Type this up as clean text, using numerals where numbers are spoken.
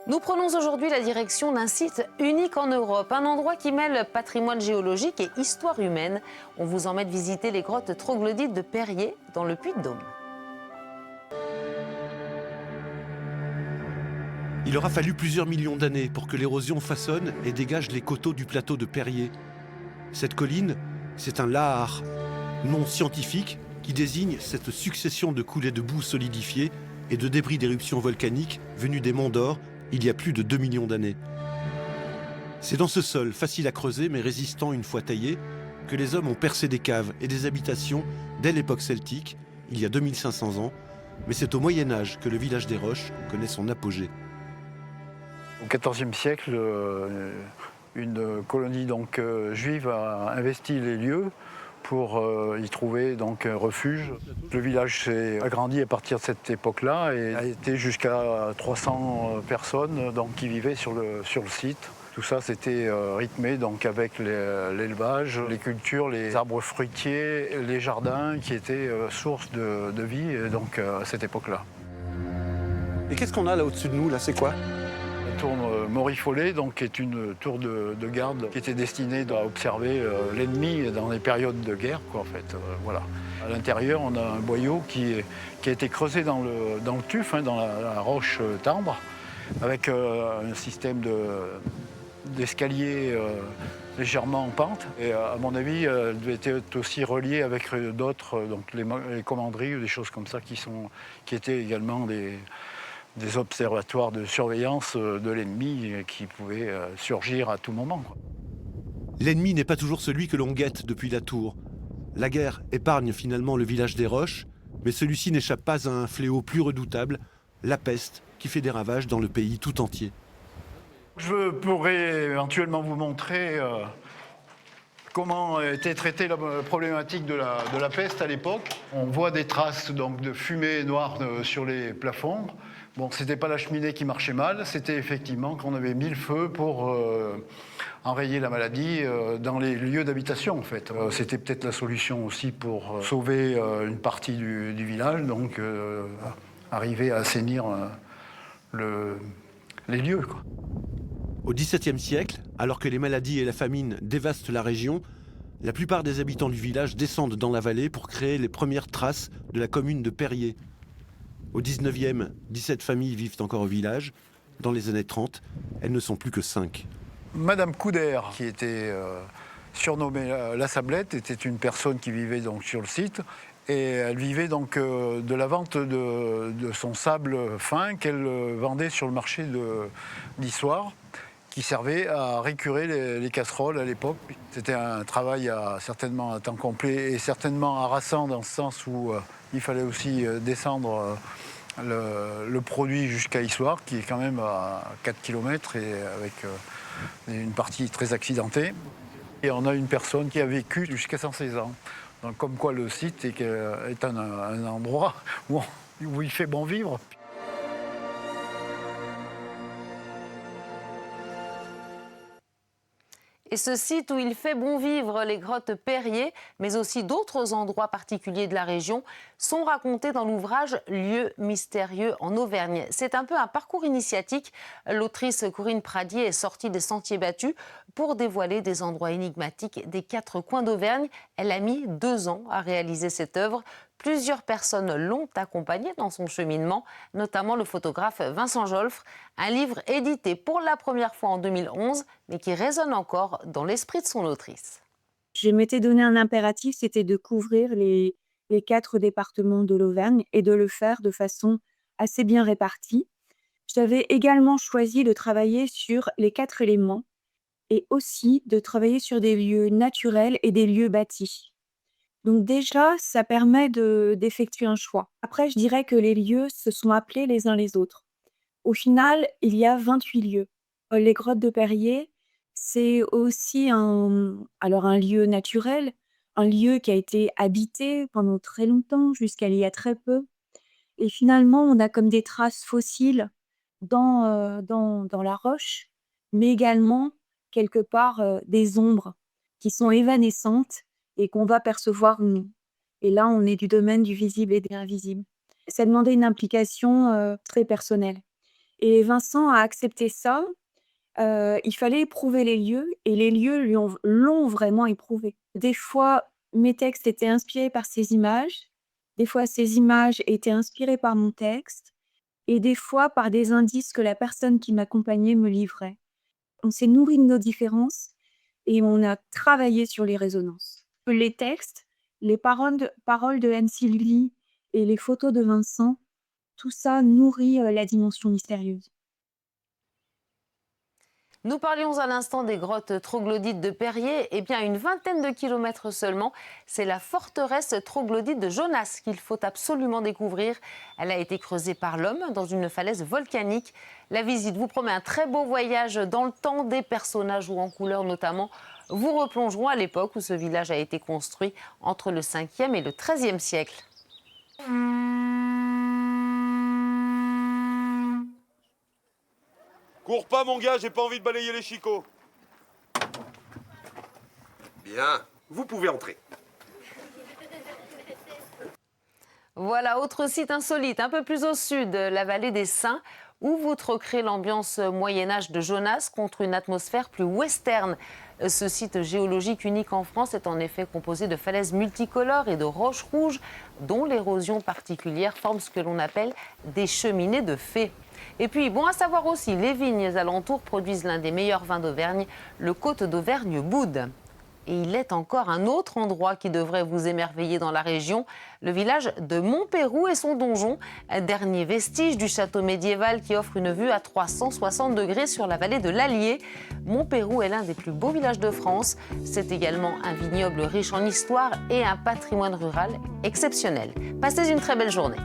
Nous prenons aujourd'hui la direction d'un site unique en Europe, un endroit qui mêle patrimoine géologique et histoire humaine. On vous emmène visiter les grottes troglodytes de Perrier dans le Puy-de-Dôme. Il aura fallu plusieurs millions d'années pour que l'érosion façonne et dégage les coteaux du plateau de Perrier. Cette colline, c'est un lahar, nom scientifique qui désigne cette succession de coulées de boue solidifiées et de débris d'éruptions volcaniques venus des monts d'Or il y a plus de 2 millions d'années. C'est dans ce sol, facile à creuser mais résistant une fois taillé, que les hommes ont percé des caves et des habitations dès l'époque celtique, il y a 2500 ans, mais c'est au Moyen-Âge que le village des Roches connaît son apogée. Au XIVe siècle, une colonie juive a investi les lieux pour y trouver un refuge. Le village s'est agrandi à partir de cette époque-là et a été jusqu'à 300 personnes qui vivaient sur le site. Tout ça, c'était rythmé avec l'élevage, les cultures, les arbres fruitiers, les jardins qui étaient source de vie à cette époque-là. Et qu'est-ce qu'on a là au-dessus de nous, là, c'est quoi ? La tour Maury-Follet, qui est une tour de garde qui était destinée à observer l'ennemi dans les périodes de guerre, voilà. À l'intérieur, on a un boyau qui a été creusé dans le tuf, dans la roche Tarbes, avec un système d'escalier légèrement en pente. Et à mon avis, elle devait être aussi reliée avec d'autres, les commanderies ou des choses comme ça qui étaient également des observatoires de surveillance de l'ennemi qui pouvaient surgir à tout moment. L'ennemi n'est pas toujours celui que l'on guette depuis la tour. La guerre épargne finalement le village des Roches, mais celui-ci n'échappe pas à un fléau plus redoutable, la peste, qui fait des ravages dans le pays tout entier. Je pourrais éventuellement vous montrer comment était traitée la problématique de la peste à l'époque. On voit des traces de fumée noire sur les plafonds. Bon, c'était pas la cheminée qui marchait mal, c'était effectivement qu'on avait mis le feu pour enrayer la maladie dans les lieux d'habitation, en fait. C'était peut-être la solution aussi pour sauver une partie du village, arriver à assainir les lieux, quoi. Au XVIIe siècle, alors que les maladies et la famine dévastent la région, la plupart des habitants du village descendent dans la vallée pour créer les premières traces de la commune de Perrier. Au XIXe, 17 familles vivent encore au village. Dans les années 30, elles ne sont plus que 5. Madame Couder, qui était surnommée la Sablette, était une personne qui vivait sur le site. Et elle vivait de la vente de son sable fin qu'elle vendait sur le marché d'Issoire, qui servait à récurer les casseroles à l'époque. C'était un travail certainement à temps complet et certainement harassant dans ce sens où il fallait aussi descendre le produit jusqu'à Issoire, qui est quand même à 4 km et avec une partie très accidentée. Et on a une personne qui a vécu jusqu'à 116 ans. Donc, comme quoi le site est un endroit où il fait bon vivre. Et ce site où il fait bon vivre, les grottes Perrier, mais aussi d'autres endroits particuliers de la région, sont racontés dans l'ouvrage Lieux mystérieux en Auvergne. C'est un peu un parcours initiatique. L'autrice Corinne Pradier est sortie des sentiers battus pour dévoiler des endroits énigmatiques des 4 coins d'Auvergne. Elle a mis 2 ans à réaliser cette œuvre. Plusieurs personnes l'ont accompagnée dans son cheminement, notamment le photographe Vincent Jolfre. Un livre édité pour la première fois en 2011, mais qui résonne encore dans l'esprit de son autrice. Je m'étais donné un impératif, c'était de couvrir les 4 départements de l'Auvergne et de le faire de façon assez bien répartie. J'avais également choisi de travailler sur les 4 éléments et aussi de travailler sur des lieux naturels et des lieux bâtis. Donc déjà, ça permet d'effectuer un choix. Après, je dirais que les lieux se sont appelés les uns les autres. Au final, il y a 28 lieux. Les grottes de Perrier, c'est aussi un lieu naturel, un lieu qui a été habité pendant très longtemps, jusqu'à il y a très peu. Et finalement, on a comme des traces fossiles dans la roche, mais également quelque part, des ombres qui sont évanescentes et qu'on va percevoir nous. Et là, on est du domaine du visible et de l'invisible. Ça demandait une implication, très personnelle. Et Vincent a accepté ça. Il fallait éprouver les lieux et les lieux l'ont vraiment éprouvé. Des fois, mes textes étaient inspirés par ces images, des fois ces images étaient inspirées par mon texte et des fois par des indices que la personne qui m'accompagnait me livrait. On s'est nourri de nos différences et on a travaillé sur les résonances. Les textes, les paroles de Anne-Sylvie et les photos de Vincent, tout ça nourrit la dimension mystérieuse. Nous parlions à l'instant des grottes troglodytes de Perrier. Eh bien, à une vingtaine de kilomètres seulement, c'est la forteresse troglodyte de Jonas qu'il faut absolument découvrir. Elle a été creusée par l'homme dans une falaise volcanique. La visite vous promet un très beau voyage dans le temps, des personnages ou en couleur notamment. Vous replongeront à l'époque où ce village a été construit entre le 5e et le 13e siècle. Cours pas mon gars, j'ai pas envie de balayer les chicots. Bien, vous pouvez entrer. Voilà, autre site insolite, un peu plus au sud, la vallée des Saints, où vous troquerez l'ambiance Moyen-Âge de Jonas contre une atmosphère plus western. Ce site géologique unique en France est en effet composé de falaises multicolores et de roches rouges, dont l'érosion particulière forme ce que l'on appelle des cheminées de fées. Et puis, bon à savoir aussi, les vignes alentours produisent l'un des meilleurs vins d'Auvergne, le Côte d'Auvergne Boude. Et il est encore un autre endroit qui devrait vous émerveiller dans la région, le village de Montpérou et son donjon, dernier vestige du château médiéval qui offre une vue à 360 degrés sur la vallée de l'Allier. Montpérou est l'un des plus beaux villages de France. C'est également un vignoble riche en histoire et un patrimoine rural exceptionnel. Passez une très belle journée.